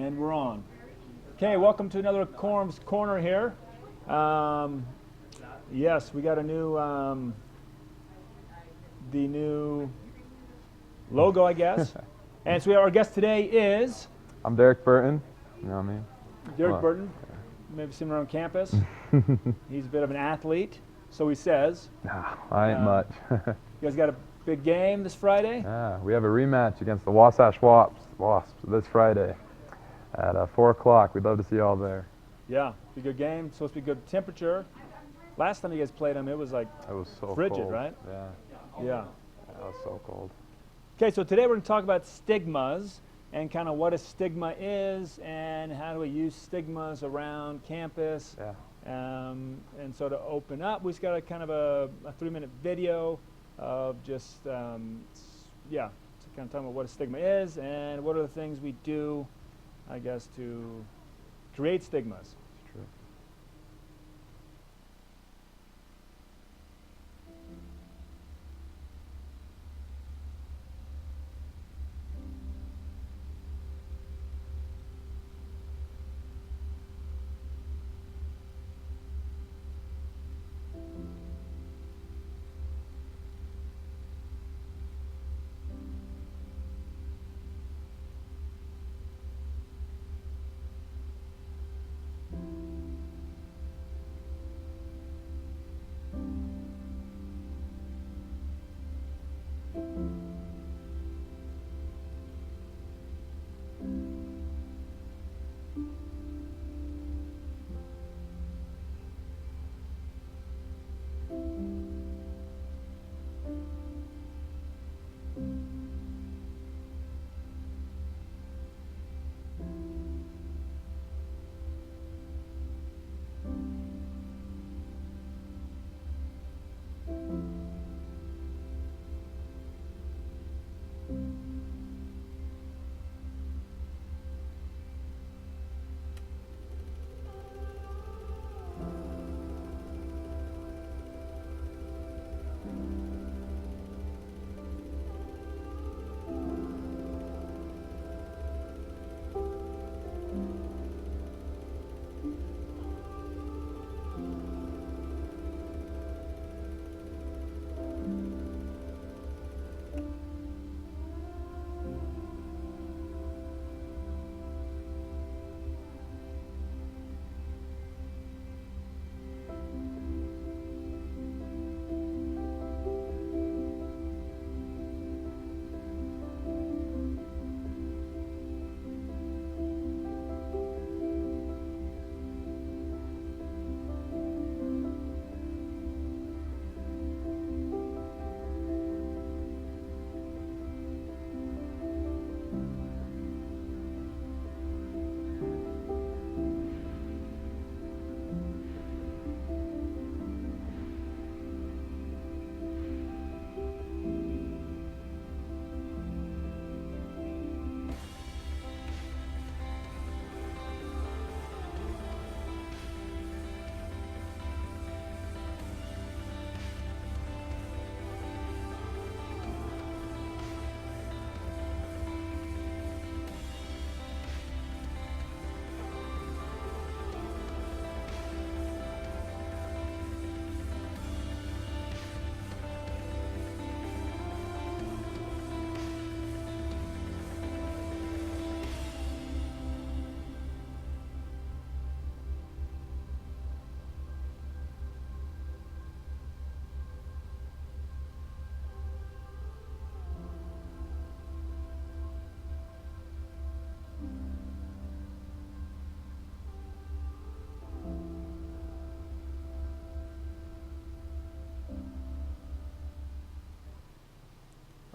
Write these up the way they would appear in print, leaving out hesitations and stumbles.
And we're on. Okay, welcome to another Corum's Corner here. Yes, we got a new, the new logo, I guess. And so our guest today is? I'm Derek Burton. You know what I mean? Derek Burton. Maybe seen him around campus. He's a bit of an athlete, so he says. Nah, I ain't much. You guys got a big game this Friday? Yeah, we have a rematch against the Wasatch Wasps this Friday at 4 o'clock. We'd love to see you all there. Yeah, be a good game. Supposed to be good temperature. Last time you guys played them, it was like so frigid, cold. right? Yeah. Yeah. It was so cold. Okay, so today we're going to talk about stigmas and kind of what a stigma is and how do we use stigmas around campus. Yeah. And so to open up, we've got a kind of a 3-minute video of just, to kind of talk about what a stigma is and what are the things we do, I guess, to create stigmas. It's true.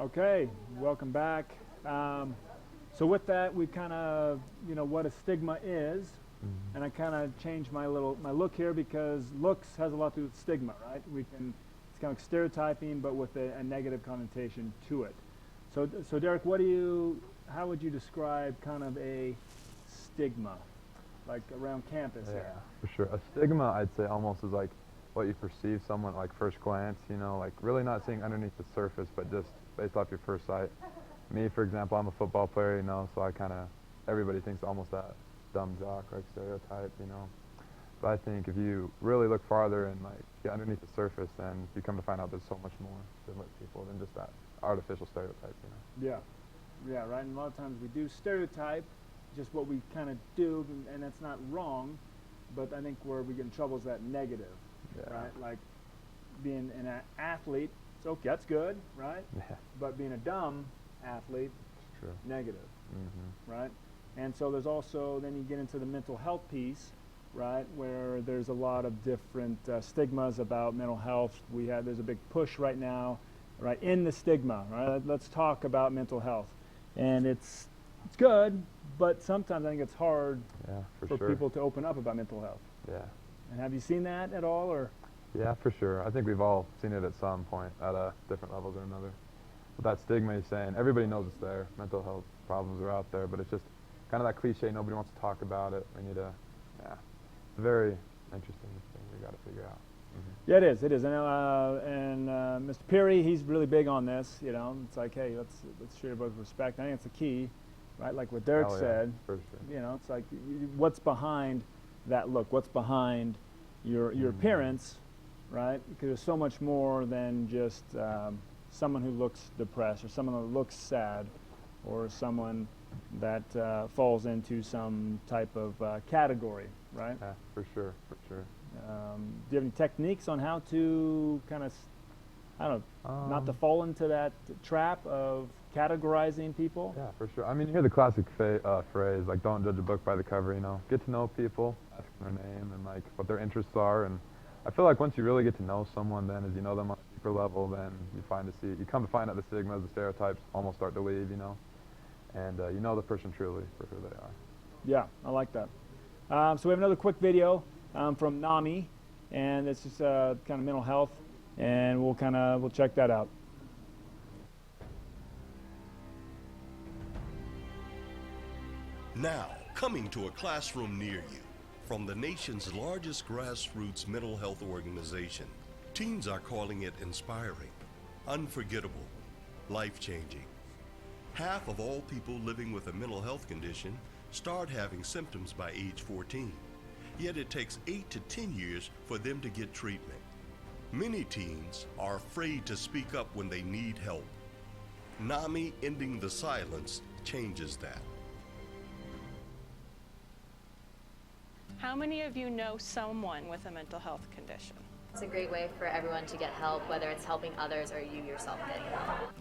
Okay, welcome back. So with that, we kind of, what a stigma is, and I kind of changed my look here because looks has a lot to do with stigma, right? It's kind of like stereotyping, but with a negative connotation to it. So Derek, how would you describe kind of a stigma, like around campus? Yeah, for sure. A stigma, I'd say, almost is like what you perceive someone like first glance, like really not seeing underneath the surface, but just based off your first sight. Me, for example, I'm a football player, so I kind of everybody thinks almost that dumb jock, like stereotype, you know. But I think if you really look farther and like get underneath the surface, then you come to find out there's so much more to lit people than just that artificial stereotype, you know. Yeah, right. And a lot of times we do stereotype, just what we kind of do, and that's not wrong. But I think where we get in trouble is that negative, right? Like being an athlete, it's okay, that's good, right? Yeah. But being a dumb athlete, It's true. negative, right? And so there's also, then you get into the mental health piece, right, where there's a lot of different stigmas about mental health. There's a big push right now, right, in the stigma, right? Let's talk about mental health. And it's good, but sometimes I think it's hard for sure. people to open up about mental health. Yeah. And have you seen that at all, or? Yeah, for sure. I think we've all seen it at some point at different levels or another. But that stigma you're saying, everybody knows it's there. Mental health problems are out there, but it's just kind of that cliche, nobody wants to talk about it. We need to, it's a very interesting thing we got to figure out. Yeah, it is. It is. And Mr. Peary, he's really big on this. You know, it's like, hey, let's treat everybody with respect. I think it's the key, right? Like what Derek said. For sure. You know, it's like what's behind that look? What's behind your appearance, right? Because there's so much more than just someone who looks depressed or someone who looks sad or someone that falls into some type of category, right? Yeah, for sure, for sure. Do you have any techniques on how to kind of, I don't know, not to fall into that trap of categorizing people? Yeah, for sure. I mean, you hear the classic phrase, like, don't judge a book by the cover, you know. Get to know people, ask their name and, like, what their interests are. And I feel like once you really get to know someone, then as you know them on a deeper level, then you come to find out the stigmas, the stereotypes almost start to leave, you know. And you know the person truly for who they are. Yeah, I like that. So we have another quick video from NAMI, and it's just kind of mental health, and we'll check that out. Now, coming to a classroom near you, from the nation's largest grassroots mental health organization, teens are calling it inspiring, unforgettable, life-changing. Half of all people living with a mental health condition start having symptoms by age 14. Yet it takes 8 to 10 years for them to get treatment. Many teens are afraid to speak up when they need help. NAMI Ending the Silence changes that. How many of you know someone with a mental health condition? It's a great way for everyone to get help, whether it's helping others or you yourself getting help.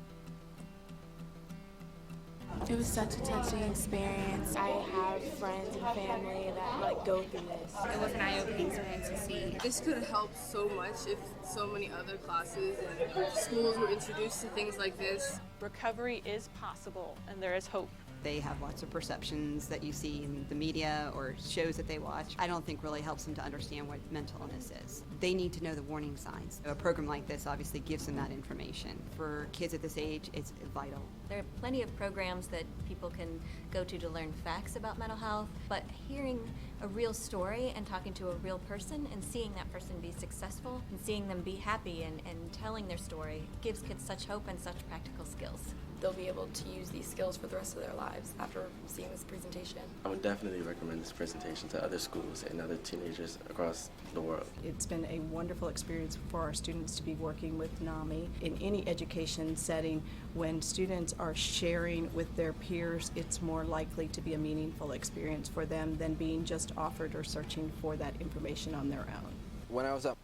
It was such a touching experience. I have friends and family that go through this. It was an eye-opening experience to see. This could have helped so much if so many other classes and schools were introduced to things like this. Recovery is possible, and there is hope. They have lots of perceptions that you see in the media or shows that they watch. I don't think really helps them to understand what mental illness is. They need to know the warning signs. A program like this obviously gives them that information. For kids at this age, it's vital. There are plenty of programs that people can go to learn facts about mental health, but hearing a real story and talking to a real person and seeing that person be successful and seeing them be happy and telling their story gives kids such hope and such practical skills. They'll be able to use these skills for the rest of their lives after seeing this presentation. I would definitely recommend this presentation to other schools and other teenagers across the world. It's been a wonderful experience for our students to be working with NAMI. In any education setting, when students are sharing with their peers, it's more likely to be a meaningful experience for them than being just offered or searching for that information on their own. When I was up.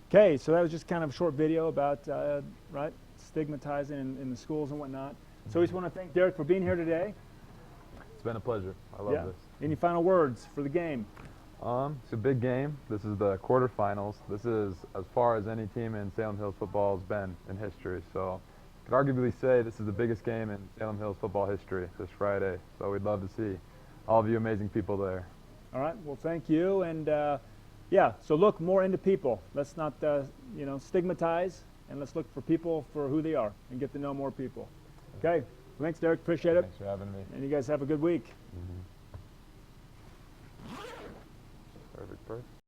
Okay, so that was just kind of a short video about right, stigmatizing in the schools and whatnot. So we just want to thank Derek for being here today. It's been a pleasure. I love this. Any final words for the game? It's a big game. This is the quarterfinals. This is as far as any team in Salem Hills football has been in history. So you could arguably say this is the biggest game in Salem Hills football history this Friday. So we'd love to see all of you amazing people there. All right, well, thank you. And yeah, so look more into people. Let's not, stigmatize, and let's look for people for who they are and get to know more people. Okay, thanks, Derek. Appreciate it. Thanks for having me. And you guys have a good week. Perfect.